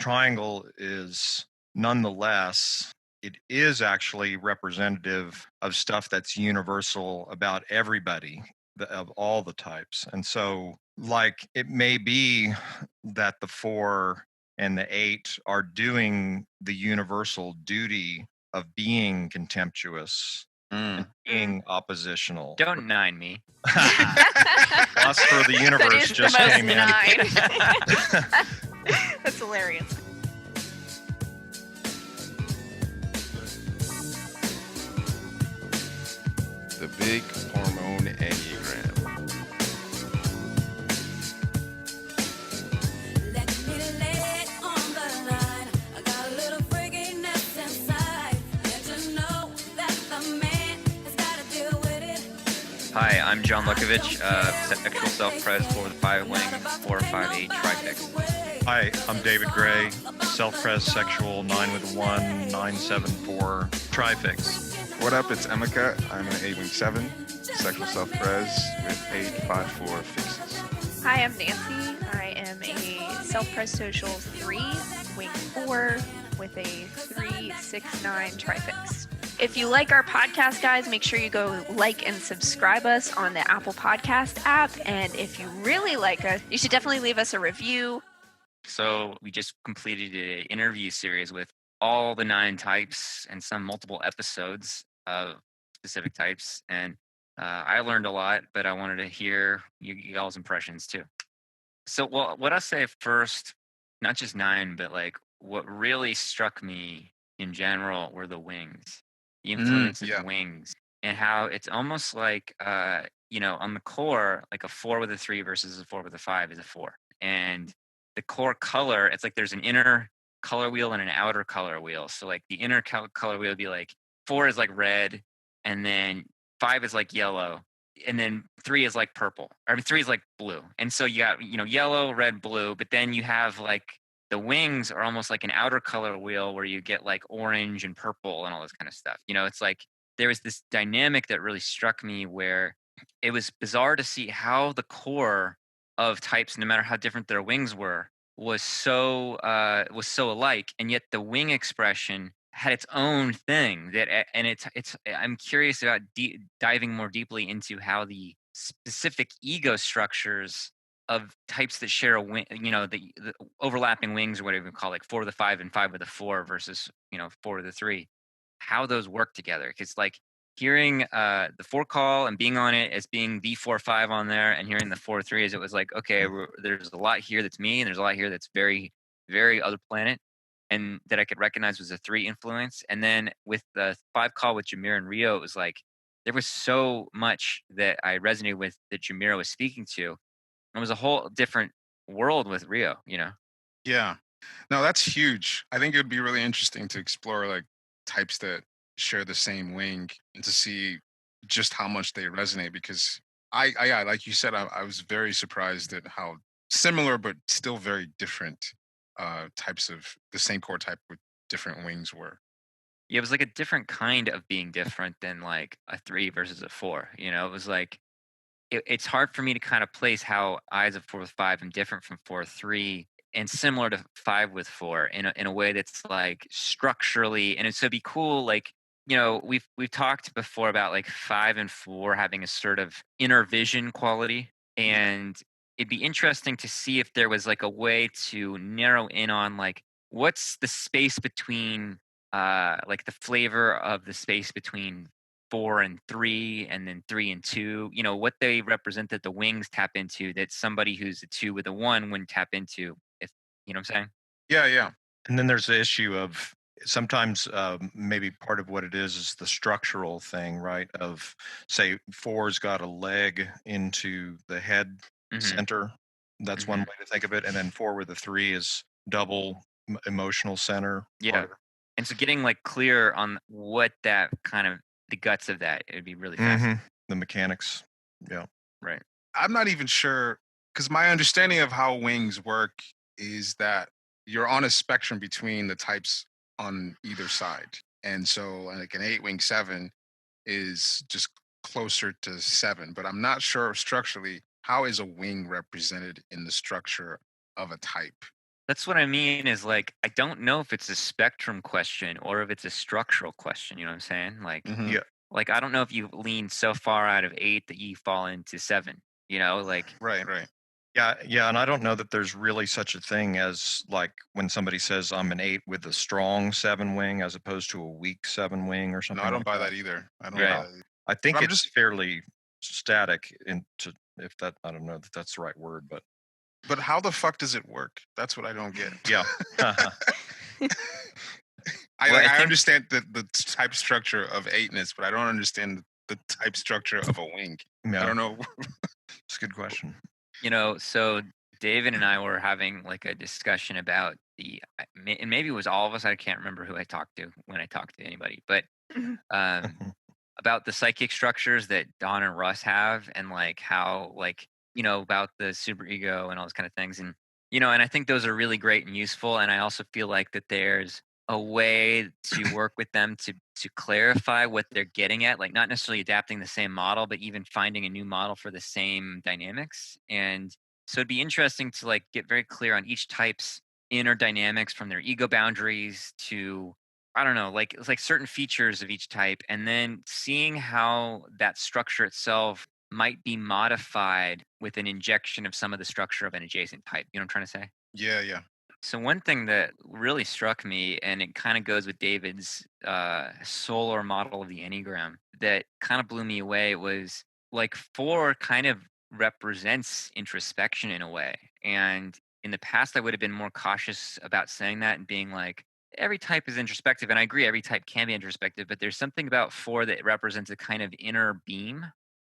triangle is nonetheless, it is actually representative of stuff that's universal about everybody, of all the types. And so, like, it may be that the 4 and the 8 are doing the universal duty of being contemptuous and being oppositional. Don't 9 me. Lost for the universe That is just the most came in. 9. That's hilarious. The big hormone Enneagram. Hi, I'm John Lukovich, sexual self-pres for the 5-wing 458 trifix. Hi, I'm David Gray, self-pres sexual 9 with 1 974 trifix. What up? It's Emeka. I'm an 8-wing 7, sexual self-pres with 854 fixes. Hi, I'm Nancy. I am a self-pres social 3, wing 4, with a 369 trifix. If you like our podcast, guys, make sure you go like and subscribe us on the Apple Podcast app. And if you really like us, you should definitely leave us a review. So we just completed an interview series with all the 9 types and some multiple episodes of specific types. And I learned a lot, but I wanted to hear y'all's impressions too. So what I'll say first, not just 9, but like what really struck me in general were the wings. The influence of wings, and how it's almost like, on the core, like a 4 with a 3 versus a 4 with a 5 is a 4. And the core color, it's like there's an inner color wheel and an outer color wheel. So like the inner color wheel would be like 4 is like red, and then 5 is like yellow, and then 3 is like purple. 3 is like blue. And so you got, yellow, red, blue, but then you have like the wings are almost like an outer color wheel where you get like orange and purple and all this kind of stuff. It's like there was this dynamic that really struck me where it was bizarre to see how the core of types, no matter how different their wings were, was so alike, and yet the wing expression had its own thing I'm curious about diving more deeply into how the specific ego structures of types that share a wing, the overlapping wings, or whatever you call, like 4 with a 5 and 5 with a 4 versus 4 with a 3, how those work together. Because like hearing the 4 call and being on it as being the 4-5 on there, and hearing the 4-3 as it was like, okay, there's a lot here that's me, and there's a lot here that's very, very other planet, and that I could recognize was a 3 influence. And then with the 5 call with Jameer and Rio, it was like there was so much that I resonated with that Jameer was speaking to. It was a whole different world with Rio, Yeah. No, that's huge. I think it would be really interesting to explore like types that share the same wing and to see just how much they resonate, because I like you said, I was very surprised at how similar but still very different types of the same core type with different wings were. Yeah, it was like a different kind of being different than like a 3 versus a 4. It was like it's hard for me to kind of place how I, as a 4 with 5, am different from 4 with 3 and similar to 5 with 4 in a way that's like structurally. And it'd be cool, like, we've talked before about like 5 and 4 having a sort of inner vision quality, and it'd be interesting to see if there was like a way to narrow in on like what's the space between like the flavor of the space between 4 and 3, and then 3 and 2, what they represent that the wings tap into that somebody who's a 2 with a 1 wouldn't tap into, if you know what I'm saying. Yeah. And then there's the issue of sometimes maybe part of what it is the structural thing, right? Of say 4's got a leg into the head center. That's one way to think of it. And then 4 with a 3 is double emotional center. Yeah. And so getting like clear on what that kind of the guts of that, it would be really fascinating. The mechanics. Yeah. Right. I'm not even sure, because my understanding of how wings work is that you're on a spectrum between the types on either side. And so like an 8-wing 7 is just closer to 7, but I'm not sure structurally how is a wing represented in the structure of a type. That's what I mean is like, I don't know if it's a spectrum question or if it's a structural question. You know what I'm saying? Hmm. Yeah. Like I don't know if you lean so far out of 8 that you fall into 7. You know, like Right, right. Yeah, and I don't know that there's really such a thing as like when somebody says I'm an 8 with a strong 7 wing as opposed to a weak 7 wing or No, I something don't like buy that. that either. I don't buy right. Yeah. that either. I But think I'm it's just, fairly static into if that I don't know that that's the right word, but but how the fuck does it work? That's what I don't get. yeah. I Well, like I I think understand the type structure of eightness, but I don't understand the type structure of a wing. I Yeah, don't know. it's a good question. so David and I were having like a discussion about and maybe it was all of us. I can't remember who I talked to when I talked to anybody, but um, about the psychic structures that Don and Russ have, and like how like about the superego and all those kind of things, and and I think those are really great and useful. And I also feel like that there's a way to work with them to clarify what they're getting at, like not necessarily adapting the same model, but even finding a new model for the same dynamics. And so it'd be interesting to like get very clear on each type's inner dynamics from their ego boundaries to I don't know, like it's like certain features of each type, and then seeing how that structure itself might be modified with an injection of some of the structure of an adjacent type. You know what I'm trying to say? Yeah, yeah. So one thing that really struck me, and it kind of goes with David's solar model of the Enneagram, that kind of blew me away was like 4 kind of represents introspection in a way. And in the past, I would have been more cautious about saying that and being like, every type is introspective. And I agree, every type can be introspective, but there's something about 4 that represents a kind of inner beam,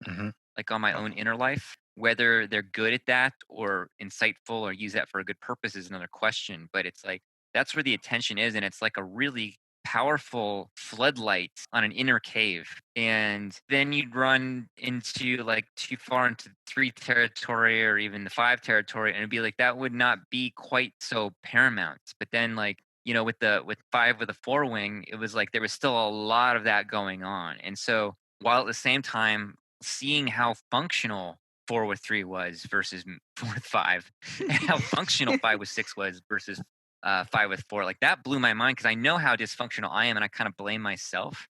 Hmm. like on my own inner life. Whether they're good at that or insightful or use that for a good purpose is another question. But it's like that's where the attention is. And it's like a really powerful floodlight on an inner cave. And then you'd run into like too far into 3 territory or even the 5 territory. And it'd be like that would not be quite so paramount. But then like, with 5 with a 4 wing, it was like there was still a lot of that going on. And so while at the same time seeing how functional 4 with 3 was versus 4 with 5, and how functional 5 with 6 was versus 5 with 4. Like that blew my mind because I know how dysfunctional I am, and I kind of blame myself.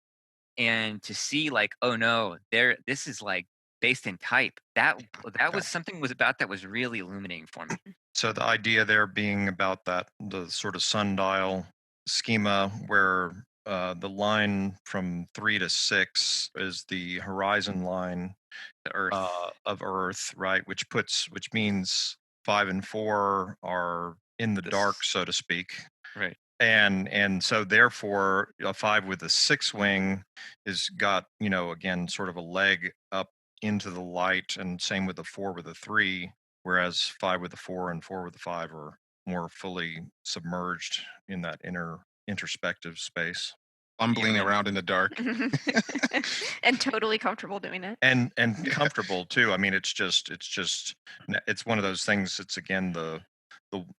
And to see like, oh no, this is like based in type. That was something was about that was really illuminating for me. So the idea there being about that the sort of sundial schema where the line from 3 to 6 is the horizon line The Earth, of Earth, right? Which means 5 and 4 are in the dark, this so to speak, right, and so therefore a 5 with a 6 wing is got again sort of a leg up into the light, and same with the 4 with a 3, whereas 5 with a 4 and 4 with a 5 are more fully submerged in that inner introspective space, yeah, Fumbling man. around in the dark. And totally comfortable doing it. and Yeah. comfortable too. I mean, it's one of those things. It's again the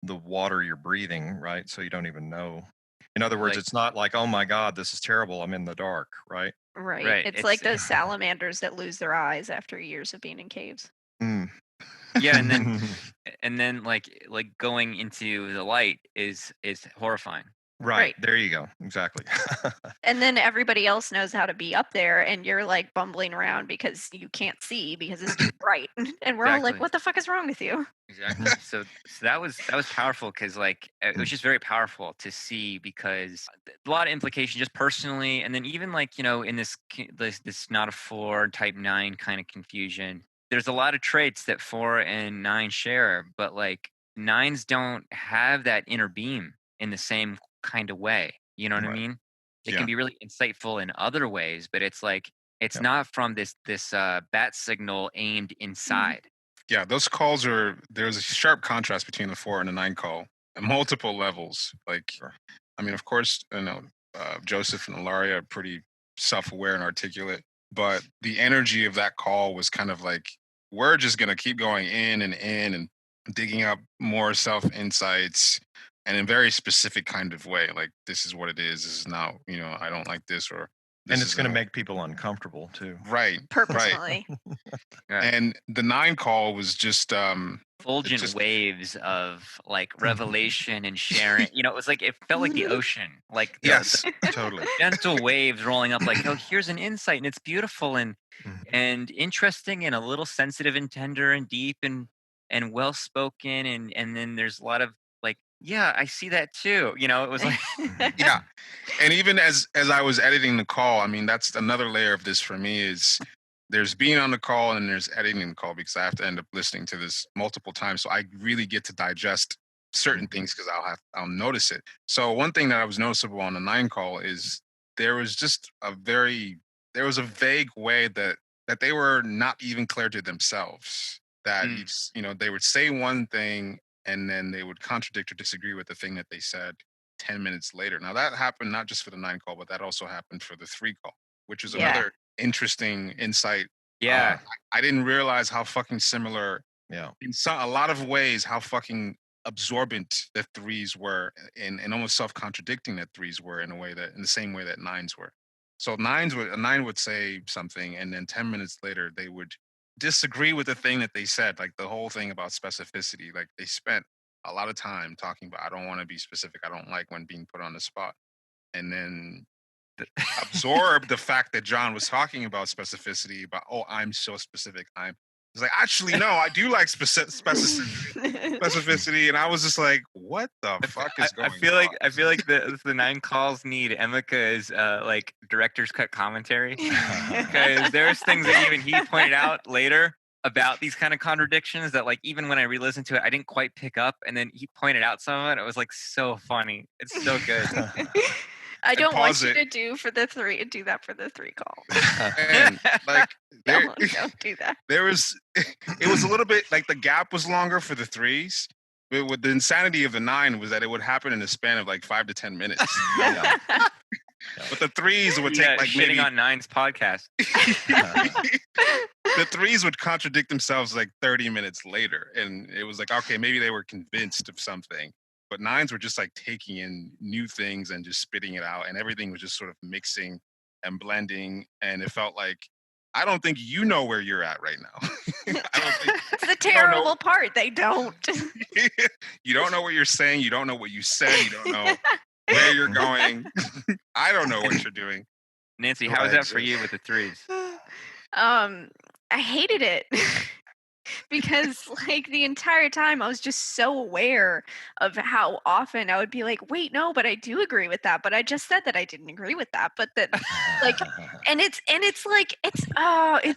water you're breathing, right? So you don't even know. In other words, Like it's not like, oh my God, this is terrible, I'm in the dark, right? Right. right, It's like it's those salamanders that lose their eyes after years of being in caves. Mm. yeah, and then like going into the light is horrifying. Right, Right. there you go, exactly. And then everybody else knows how to be up there, and you're like bumbling around because you can't see because it's too bright. And we're all like, Exactly. what the fuck is wrong with you? Exactly. So that was powerful because like it was just very powerful to see because a lot of implication just personally, and then even like in this not a 4 type 9 kind of confusion. There's a lot of traits that 4 and 9 share, but like 9s don't have that inner beam in the same kind of way. You know what I Right. mean? It can Yeah. be really insightful in other ways, but it's like it's Yeah. not from this bat signal aimed inside. Yeah, those calls there's a sharp contrast between the 4 and the 9 call at multiple levels. Like, Sure. I mean, of course, Joseph and Ilaria are pretty self-aware and articulate, but the energy of that call was kind of like, we're just gonna keep going in and digging up more self insights and in a very specific kind of way. Like, this is what it is. This is not, I don't like this, or And it's going to make people uncomfortable too. Right. Purposefully. Yeah. And the 9 call was just Fulgent waves of like revelation and sharing. You know, it was like it felt like the ocean, like the yes, totally. gentle waves rolling up. Like, oh, here's an insight, and it's beautiful and Mhm. and interesting, and a little sensitive and tender and deep and well spoken, and then there's a lot of like, yeah, I see that too. You know, it was like, Yeah. And even as I was editing the call, I mean, that's another layer of this for me is there's being on the call and there's editing the call because I have to end up listening to this multiple times. So I really get to digest certain things because I'll notice it. So one thing that I was noticeable on the 9 call is there was just there was a vague way that they were not even clear to themselves that they would say one thing and then they would contradict or disagree with the thing that they said 10 minutes later. Now that happened not just for the 9 call, but that also happened for the 3 call, which is Yeah. another interesting insight. yeah, I didn't realize how fucking similar Yeah. in a lot of ways how fucking absorbent the 3s were and almost self-contradicting that 3s were in the same way that 9s were. So a 9 would say something and then 10 minutes later they would disagree with the thing that they said, like the whole thing about specificity. Like they spent a lot of time talking about I don't want to be specific. I don't like when being put on the spot. And then absorb the fact that John was talking about specificity, about I'm so specific. It's like actually no, I do like specificity, and I was just like, what the fuck is going on? I feel like the 9 calls need Emika's like director's cut commentary because there's things that even he pointed out later about these kind of contradictions that like even when I re-listened to it, I didn't quite pick up, and then he pointed out some of it. It was like so funny. It's so good. I don't want pause you it. to do that for the 3 call. And like Don't do that. it was a little bit like the gap was longer for the 3s. But with the insanity of the 9 was that it would happen in a span of like 5 to 10 minutes. But the 3s would take like shitting maybe on 9's podcast. the 3s would contradict themselves like 30 minutes later. And it was like, okay, maybe they were convinced of something. But 9s were just like taking in new things and just spitting it out. And everything was just sort of mixing and blending. And it felt like, I don't think you know where you're at right now. I don't think That's the terrible part. They don't. you don't know what you're saying. You don't know what you said. You don't know where you're going. I don't know what you're doing. Nancy, how was that for you with the 3s? I hated it. Because like the entire time I was just so aware of how often I would be like, wait, no, but I do agree with that. But I just said that I didn't agree with that. But that like and it's like it's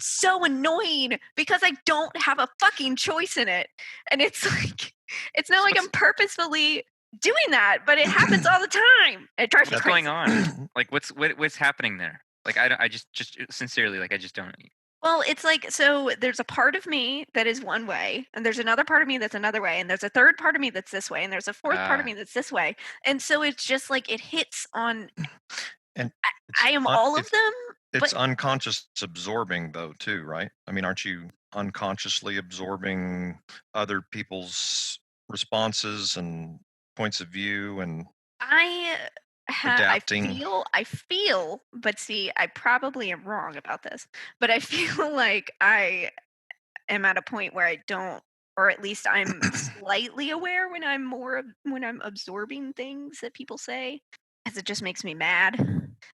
so annoying because I don't have a fucking choice in it. And it's like it's not like I'm purposefully doing that, but it happens all the time. It drives me What's crazy. going on? Like what's happening there? Like I just sincerely, like I just don't. Well, it's like, so there's a part of me that is one way, and there's another part of me that's another way, and there's a third part of me that's this way, and there's a fourth part of me that's this way. And so it's just like it hits on, And I am all of them. It's unconscious absorbing though too, right? I mean, aren't you unconsciously absorbing other people's responses and points of view and adapting? I feel, but see, I probably am wrong about this, but I feel like I am at a point where I don't, or at least I'm slightly aware when I'm absorbing things that people say, because it just makes me mad.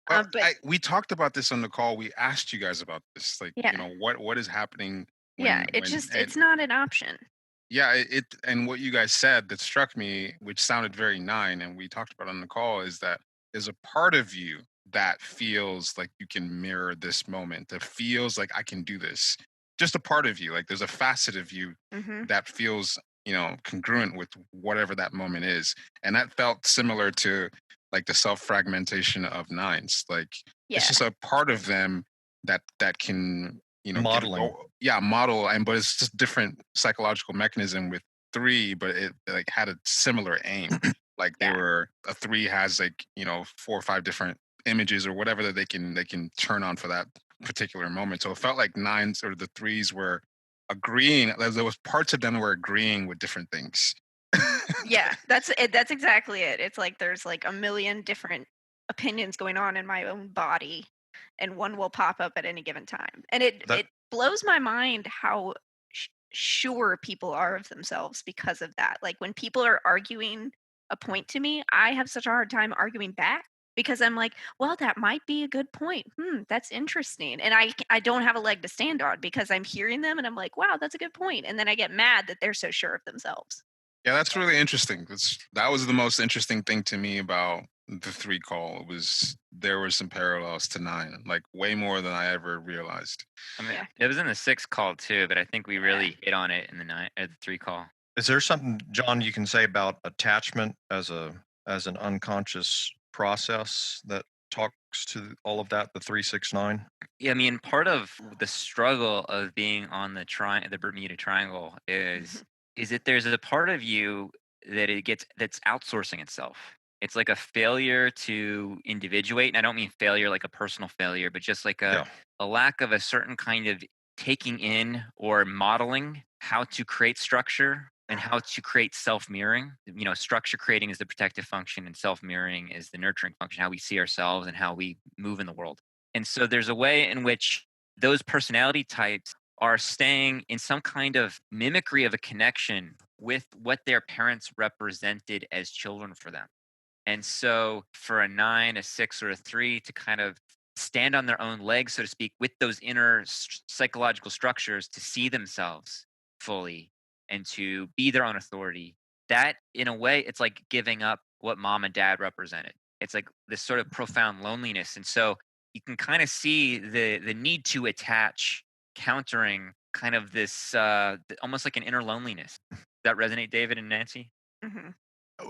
Well, But we talked about this on the call. We asked you guys about this, like, Yeah. what is happening? It's not an option. Yeah, and what you guys said that struck me, which sounded very 9, and we talked about on the call, is that there's a part of you that feels like you can mirror this moment, that feels like I can do this. Just a part of you, like there's a facet of you that feels, congruent with whatever that moment is. And that felt similar to like the self-fragmentation of 9s. Like it's just a part of them that can modeling. Model, but it's just different psychological mechanism with 3, but it like had a similar aim. Like they were, a 3 has like 4 or 5 different images or whatever that they can turn on for that particular moment. So it felt like 9s or the 3s were agreeing. There was parts of them that were agreeing with different things. Yeah, that's it. That's exactly it. It's like there's like a million different opinions going on in my own body. and one will pop up at any given time. And it That blows my mind how sure people are of themselves because of that. Like when people are arguing a point to me, I have such a hard time arguing back because I'm like, well, that might be a good point. That's interesting. And I don't have a leg to stand on because I'm hearing them and I'm like, wow, that's a good point. And then I get mad that they're so sure of themselves. Yeah, that's really interesting. That was the most interesting thing to me about the 3 call. There were some parallels to 9, like way more than I ever realized. I mean, Yeah. it was in the 6 call too, but I think we really hit on it in the 3 call. is there something, John, you can say about attachment as an unconscious process that talks to all of that, the 369? Yeah, I mean, part of the struggle of being on the Bermuda Triangle is that there's a part of you that's outsourcing itself. It's like a failure to individuate, and I don't mean failure like a personal failure, but just like Yeah. a lack of a certain kind of taking in or modeling how to create structure and how to create self-mirroring. Structure creating is the protective function, and self-mirroring is the nurturing function, how we see ourselves and how we move in the world. And so there's a way in which those personality types are staying in some kind of mimicry of a connection with what their parents represented as children for them. And so for a 9, a 6, or a 3 to kind of stand on their own legs, so to speak, with those inner psychological structures to see themselves fully and to be their own authority, that in a way, it's like giving up what mom and dad represented. It's like this sort of profound loneliness. And so you can kind of see the need to attach countering kind of this almost like an inner loneliness. Does that resonate, David and Nancy? Hmm.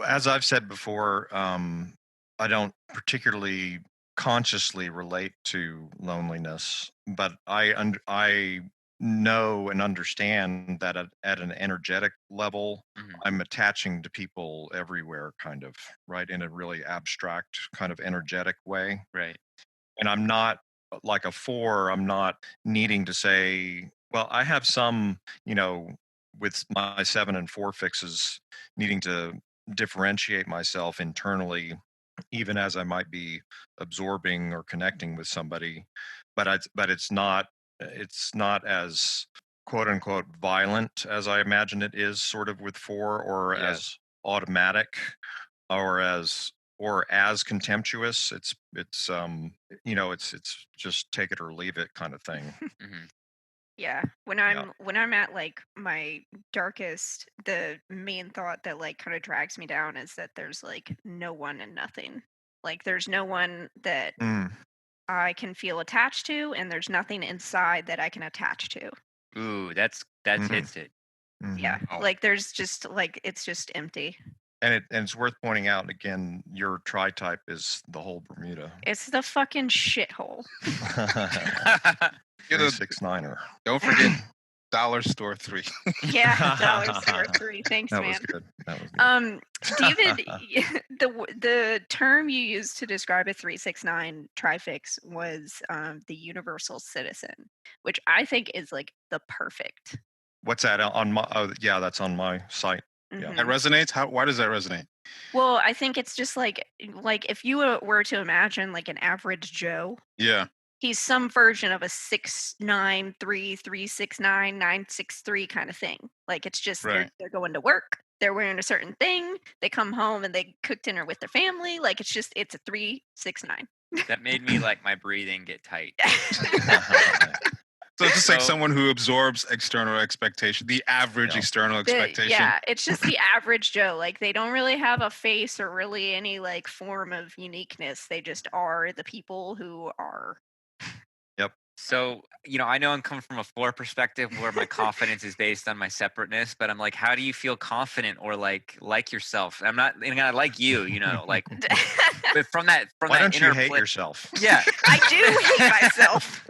As I've said before, I don't particularly consciously relate to loneliness, but I know and understand that at an energetic level, I'm attaching to people everywhere, kind of, right, in a really abstract kind of energetic way. Right. And I'm not like a 4. I'm not needing to say, well, I have some, with my 7 and 4 fixes, needing to differentiate myself internally, even as I might be absorbing or connecting with somebody. But it's not as quote unquote violent as I imagine it is sort of with 4, or Yeah. as automatic, or as contemptuous. It's just take it or leave it kind of thing. Yeah. When I'm at like my darkest, the main thought that like kind of drags me down is that there's like no one and nothing. Like there's no one that Mm, I can feel attached to, and there's nothing inside that I can attach to. Ooh, that's Mhm. hits it. Yeah. Oh. Like there's just like it's just empty. and it's worth pointing out again, your tri-type is the whole Bermuda. It's the fucking shithole. You're the- 369er. Don't forget Dollar Store 3. Yeah, $3. Thanks, That man. was good. That was good. David, the term you used to describe a 369 trifix was the universal citizen, which I think is like the perfect. What's that on my? Oh, yeah, that's on my site. Yeah. That resonates? Why does that resonate? Well, I think it's just like if you were to imagine like an average Joe, Yeah. he's some version of a 693, 369, 963 kind of thing. Like it's just Right. they're going to work, they're wearing a certain thing, they come home and they cook dinner with their family. Like it's a 369. That made me like my breathing get tight. So it's just like So- someone who absorbs external expectation, the average Yeah. external expectation. Yeah, it's just the average Joe. Like they don't really have a face or really any like form of uniqueness. They just are the people who are. So, I know I'm coming from a 4 perspective where my confidence is based on my separateness, but I'm like, how do you feel confident or like yourself? I'm not, and I like you, like, but from that Why don't inner you hate pla- yourself? Yeah. I do hate myself.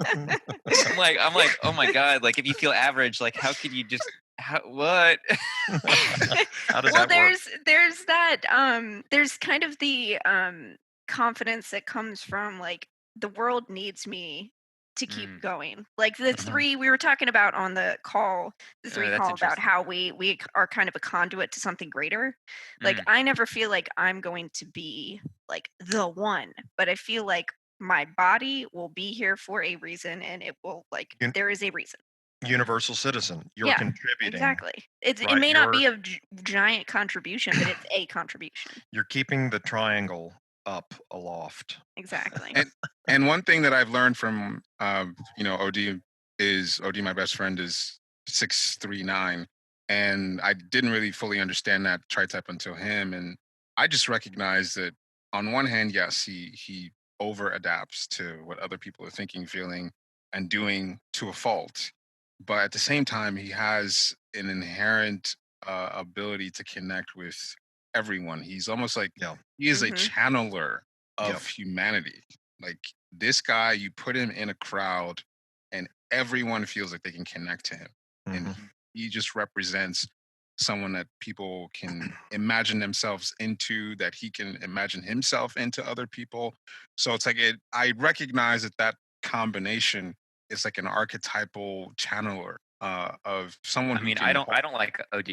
I'm like, oh my God, like if you feel average, like how could you just, what? How does Well, that work? there's that there's kind of the confidence that comes from like the world needs me to keep going. Like the 3 we were talking about on the call, the 3 that's call about interesting. how we are kind of a conduit to something greater. Like I never feel like I'm going to be like the one, but I feel like my body will be here for a reason, and it will there is a reason. Universal citizen. You're Yeah, contributing. Exactly. It right? may not be a giant contribution, but it's a contribution. You're keeping the triangle up aloft. Exactly. And one thing that I've learned from OD is OD, my best friend, is 6'9", and I didn't really fully understand that tri-type until him. And I just recognized that on one hand, yes, he over adapts to what other people are thinking, feeling, and doing to a fault. But at the same time, he has an inherent ability to connect with everyone. He's almost like he is a channeler of humanity. Like this guy, you put him in a crowd and everyone feels like they can connect to him. And he just represents someone that people can imagine themselves into, that he can imagine himself into other people. So it's like I recognize that combination is like an archetypal channeler of someone. I mean, I don't like OD.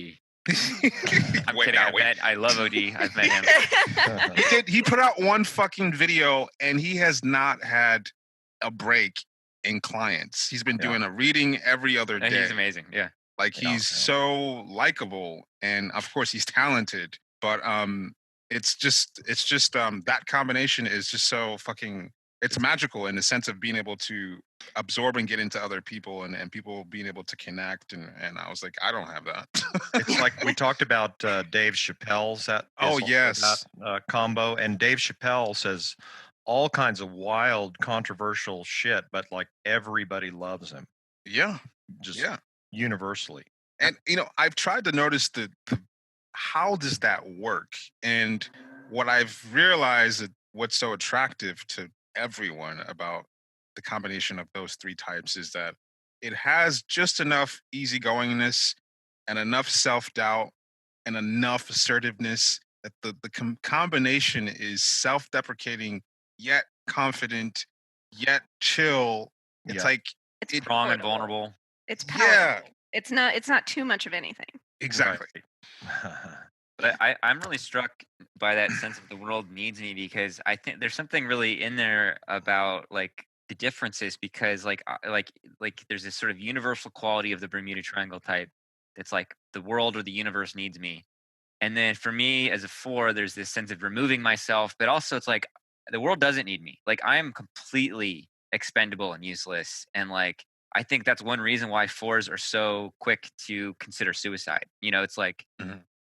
I'm Wait, kidding. I love OD. I've met him. He put out one fucking video and he has not had a break in clients. He's been doing a reading every other day. He's amazing. Yeah. Like he's so likable, and of course he's talented, but it's just that combination is just so fucking, it's magical in the sense of being able to absorb and get into other people and people being able to connect. And I was like, I don't have that. It's like we talked about Dave Chappelle's that combo, and Dave Chappelle says all kinds of wild, controversial shit, but like everybody loves him. Yeah. Universally. And I've tried to notice the how does that work? And what I've realized that what's so attractive to everyone about the combination of those three types is that it has just enough easygoingness and enough self-doubt and enough assertiveness that the combination is self-deprecating yet confident yet chill. It's like it's strong and vulnerable. It's palatable. It's not too much of anything. Exactly. But I'm really struck by that sense of the world needs me, because I think there's something really in there about like the differences, because like there's this sort of universal quality of the Bermuda Triangle type. It's like the world or the universe needs me. And then for me as a 4, there's this sense of removing myself, but also it's like the world doesn't need me. Like I am completely expendable and useless. And like, I think that's one reason why 4s are so quick to consider suicide. It's like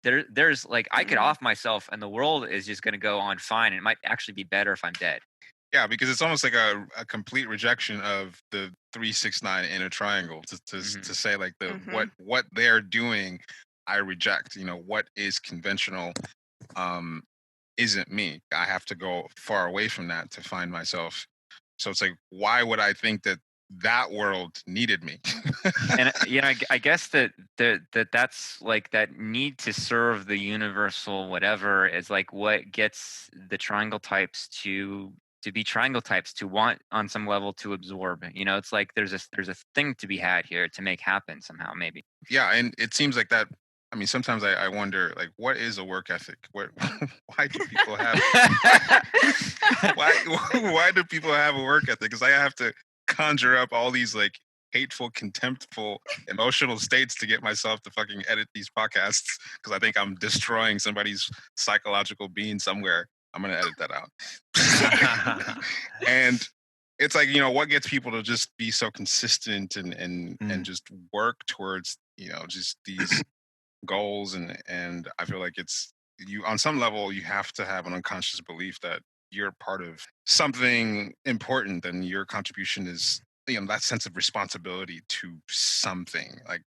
there's like I could off myself and the world is just going to go on fine. And it might actually be better if I'm dead. Yeah, because it's almost like a complete rejection of the 3-6-9 inner triangle to say like what they're doing, I reject. What is conventional isn't me. I have to go far away from that to find myself. So it's like, why would I think that world needed me? And I guess that's like that need to serve the universal whatever is like what gets the triangle types to be triangle types, to want on some level to absorb. It's like there's a thing to be had here to make happen somehow, maybe. Yeah, and it seems like that. I mean, sometimes I wonder, like, what is a work ethic? Why do people have why do people have a work ethic? Because I have to conjure up all these like hateful, contemptful, emotional states to get myself to fucking edit these podcasts, because I think I'm destroying somebody's psychological being somewhere. I'm gonna edit that out. And it's like, what gets people to just be so consistent and just work towards just these goals, and I feel like it's you on some level you have to have an unconscious belief that you're part of something important, and your contribution is that sense of responsibility to something. Like,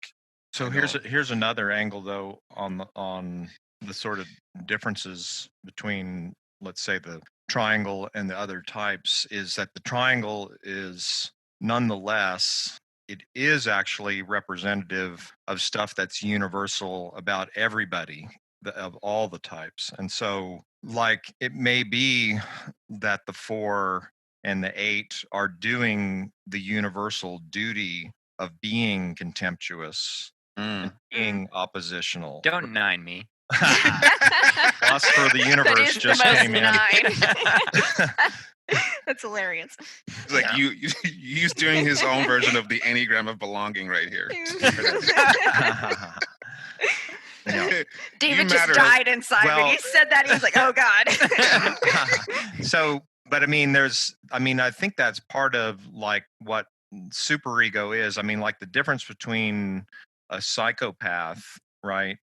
so here's another angle though on the sort of differences between, let's say, the triangle and the other types, is that the triangle is nonetheless, it is actually representative of stuff that's universal about everybody, of all the types. And so like it may be that the 4 and the 8 are doing the universal duty of being contemptuous and being oppositional. Don't 9 me. Philosopher of the universe just came in. That's hilarious. It's like he's doing his own version of the Enneagram of belonging right here. David just matter. died inside when Well- he said that. He was like, "Oh God." So, but I mean, I think that's part of like what superego is. I mean, like the difference between a psychopath, right?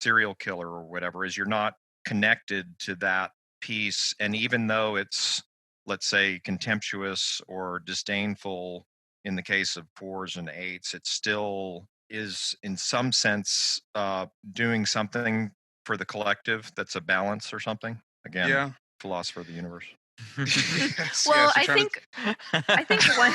Serial killer or whatever is you're not connected to that piece. And even though it's, let's say, contemptuous or disdainful in the case of 4s and 8s, it still is in some sense doing something for the collective that's a balance or something. Again, Yeah. philosopher of the universe. Yes, Well, yes, I you're trying think one.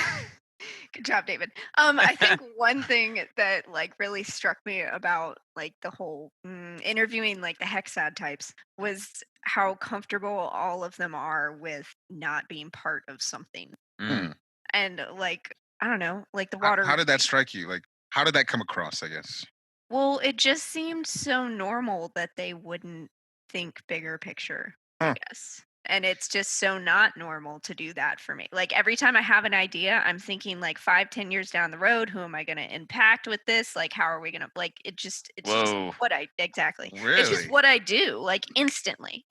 Good job, David. I think one thing that like really struck me about like the whole interviewing like the hexad types was how comfortable all of them are with not being part of something. Mm. And like I don't know, like the How, water. how did that strike you? Like, how did that come across? I guess. Well, it just seemed so normal that they wouldn't think bigger picture, I Huh. guess. And it's just so not normal to do that for me. Like every time I have an idea, I'm thinking like 5-10 years down the road, who am I going to impact with this? Like, how are we going to like it's just Whoa. what I exactly. It's Really? just what I do, like instantly.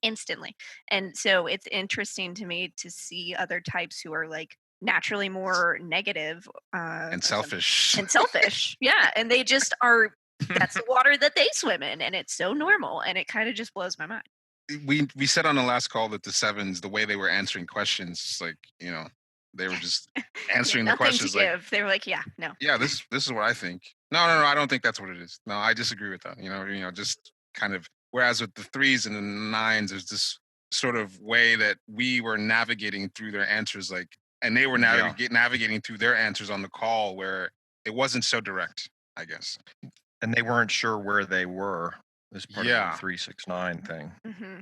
Instantly. And so it's interesting to me to see other types who are like naturally more negative And or something selfish. and selfish. Yeah, and they just are. That's the water that they swim in, and it's so normal, and it kind of just blows my mind. We said on the last call that the 7s, the way they were answering questions, like they were just answering the Nothing questions to like, give. They were like, "Yeah, no." yeah, this is what I think. No, I don't think that's what it is. No, I disagree with that. Just kind of. Whereas with the 3s and the 9s, there's this sort of way that we were navigating through their answers, like, and they were navigating through their answers on the call, where it wasn't so direct, I guess. And they weren't sure where they were as part Yeah. of the 369 thing. Mm-hmm.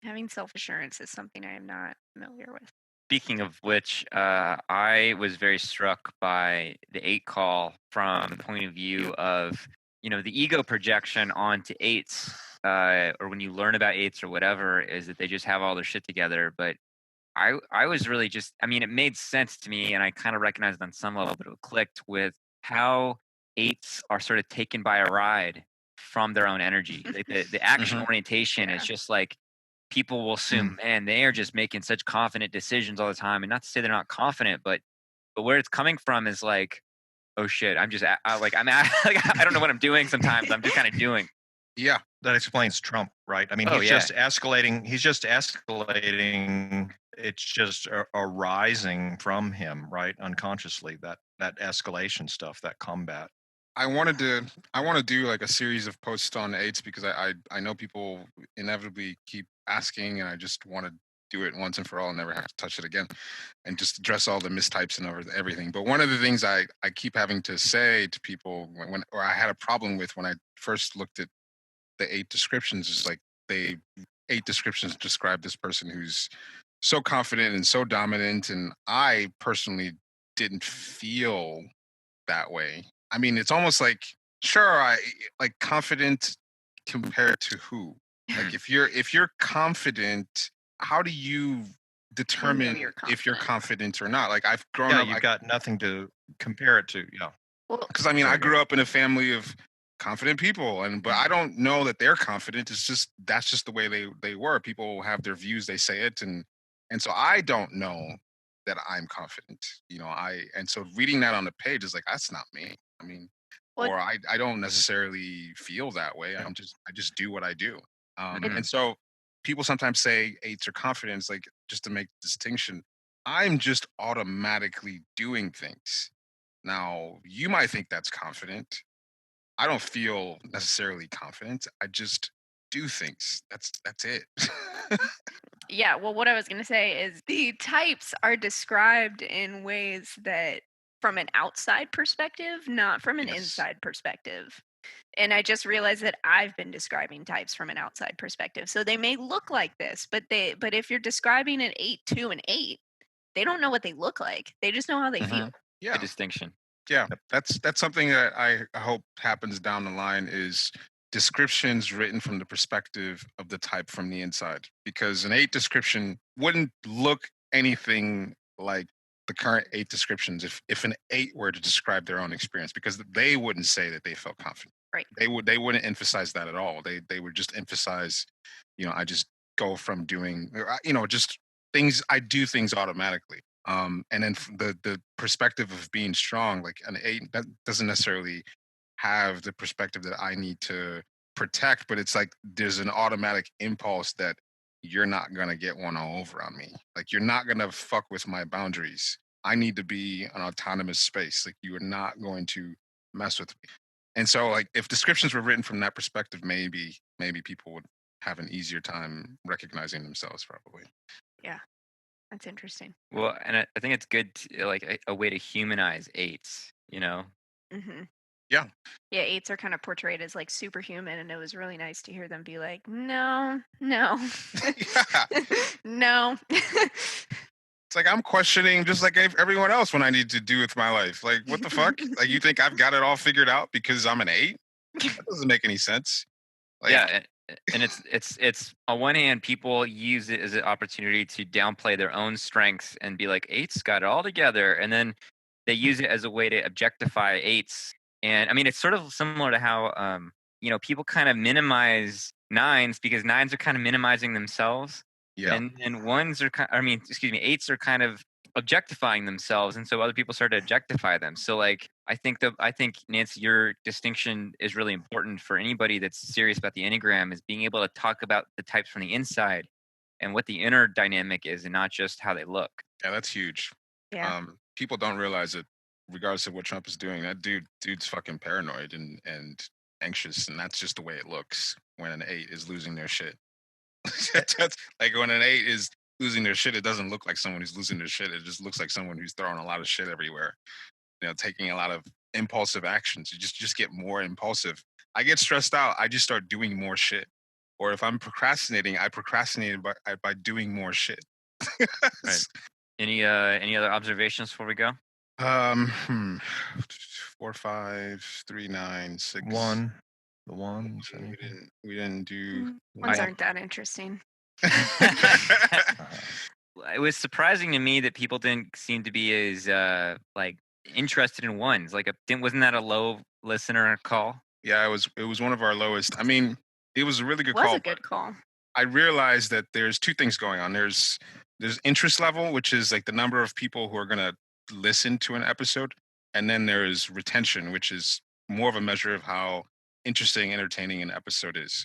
Having self assurance is something I am not familiar with. Speaking of which, I was very struck by the 8 call from the point of view of, the ego projection onto 8s, or when you learn about 8s or whatever, is that they just have all their shit together. But I was really just, it made sense to me, and I kind of recognized on some level, but it clicked with how 8s are sort of taken by a ride from their own energy. Like the action orientation is just like, people will assume, man, they are just making such confident decisions all the time. And not to say they're not confident, but where it's coming from is like, oh shit, I'm just like I don't know what I'm doing sometimes. I'm just kind of doing. Yeah. That explains Trump, right? I mean, he's just escalating. He's just escalating. It's just arising from him, right? Unconsciously, that escalation stuff, that combat. I want to do like a series of posts on 8s because I know people inevitably keep asking, and I just want to do it once and for all and never have to touch it again, and just address all the mistypes and everything. But one of the things I keep having to say to people or I had a problem with when I first looked at the 8 descriptions is like 8 descriptions describe this person who's so confident and so dominant, and I personally didn't feel that way. I mean, it's almost like, sure, I like confident compared to who? Like if you're confident, how do you determine if you're confident or not? Like I've grown up. You've got nothing to compare it to. Yeah. Well, Because I grew up in a family of confident people, but I don't know that they're confident. It's just that's just the way they were. People have their views, they say it, and so I don't know that I'm confident. And so reading that on the page is like, that's not me. I mean, or I don't necessarily feel that way. I just do what I do. And so people sometimes say 8s are confident. It's like, just to make distinction, I'm just automatically doing things. Now, you might think that's confident. I don't feel necessarily confident. I just do things. That's it. Yeah, well, what I was going to say is the types are described in ways that from an outside perspective, not from an inside perspective. And I just realized that I've been describing types from an outside perspective. So they may look like this, but if you're describing an 8, 2, and 8, they don't know what they look like. They just know how they feel. Yeah. The distinction. Yeah, that's something that I hope happens down the line is descriptions written from the perspective of the type from the inside, because an 8 description wouldn't look anything like the current 8 descriptions if an 8 were to describe their own experience, because they wouldn't say that they felt confident. Right. They wouldn't emphasize that at all. They would just emphasize, I just go from doing, just things. I do things automatically. And then the perspective of being strong, like an 8, that doesn't necessarily have the perspective that I need to protect, but it's like there's an automatic impulse that you're not gonna get one all over on me. Like you're not gonna fuck with my boundaries. I need to be an autonomous space. Like you are not going to mess with me. And so like if descriptions were written from that perspective, maybe people would have an easier time recognizing themselves probably. Yeah, that's interesting. Well, and I think it's good to, like a way to humanize 8s, Mm-hmm. Yeah. Yeah, 8s are kind of portrayed as like superhuman, and it was really nice to hear them be like, no, Yeah. no. It's like I'm questioning just like everyone else when I need to do with my life. Like, what the fuck? Like, you think I've got it all figured out because I'm an 8? That doesn't make any sense. Like, Yeah, and it's on one hand, people use it as an opportunity to downplay their own strengths and be like, 8's got it all together, and then they use it as a way to objectify 8s. And I mean, it's sort of similar to how people kind of minimize 9s because 9s are kind of minimizing themselves. yeah. And ones are excuse me, 8s are kind of objectifying themselves, and so other people start to objectify them. So like I think Nancy, your distinction is really important for anybody that's serious about the Enneagram, is being able to talk about the types from the inside and what the inner dynamic is and not just how they look. Yeah, that's huge. Yeah. People don't realize it, regardless of what Trump is doing. That dude's fucking paranoid and anxious, and that's just the way it looks when an 8 is losing their shit. That's like when an 8 is losing their shit, it doesn't look like someone who's losing their shit. It just looks like someone who's throwing a lot of shit everywhere. Taking a lot of impulsive actions. You just get more impulsive. I get stressed out. I just start doing more shit. Or if I'm procrastinating, I procrastinate by doing more shit. Right. Any other observations before we go? 4, 5, 3, 9, 6. 1. The ones. We didn't do. Ones aren't that interesting. It was surprising to me that people didn't seem to be as interested in ones. Like, wasn't that a low listener call? Yeah, it was one of our lowest. I mean, it was a really good It was call. a good call. I realized that there's 2 things going on. There's interest level, which is like the number of people who are going to listen to an episode, and then there's retention, which is more of a measure of how interesting, entertaining an episode is.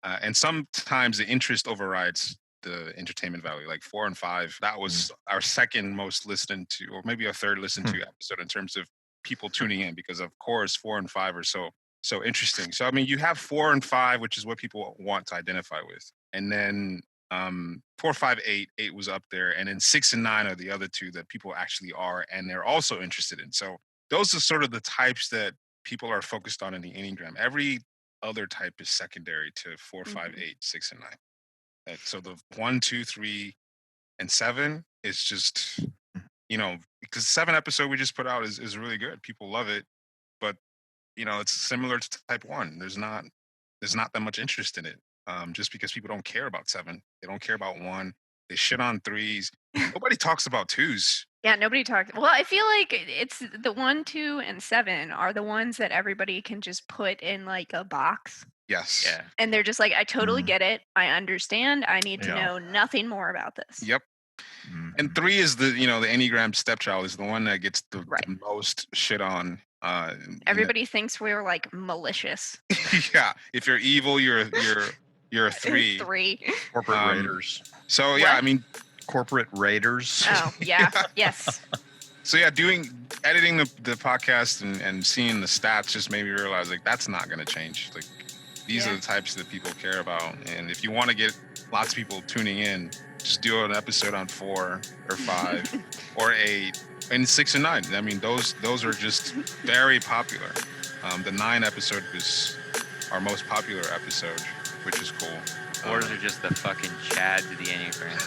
And sometimes the interest overrides the entertainment value. Like 4 and 5, that was our second most listened to, or maybe our third listened to episode in terms of people tuning in, because of course 4 and 5 are so interesting. So I mean, you have 4 and 5, which is what people want to identify with, and then 4, 5, 8 was up there, and then 6 and 9 are the other 2 that people actually are, and they're also interested in. So those are sort of the types that people are focused on in the Enneagram. Every other type is secondary to 4, 5, 8, 6, and 9. So the 1, 2, 3, and 7 is just, because 7 episode we just put out is really good. People love it, but it's similar to type 1. There's not that much interest in it. Just because people don't care about 7, they don't care about 1. They shit on 3s. Nobody talks about 2s. Yeah, nobody talks. Well, I feel like it's the 1, 2, and 7 are the ones that everybody can just put in like a box. Yes. Yeah. And they're just like, I totally get it. I understand. I need to Yeah. know nothing more about this. Yep. And 3 is the Enneagram stepchild, is the one that gets the most shit on. Everybody thinks we're like malicious. Yeah. If you're evil, you're a 3. 3. Corporate raiders. So yeah, What? I mean, Corporate raiders. Oh, yeah. Yes. so yeah, editing the podcast and seeing the stats just made me realize like that's not going to change. Like these are the types that people care about, and if you want to get lots of people tuning in, just do an episode on 4 or 5 or 8 and 6 and 9. I mean, those are just very popular. The 9 episode was our most popular episode, which is cool. 4s are just the fucking chads of the Enneagram.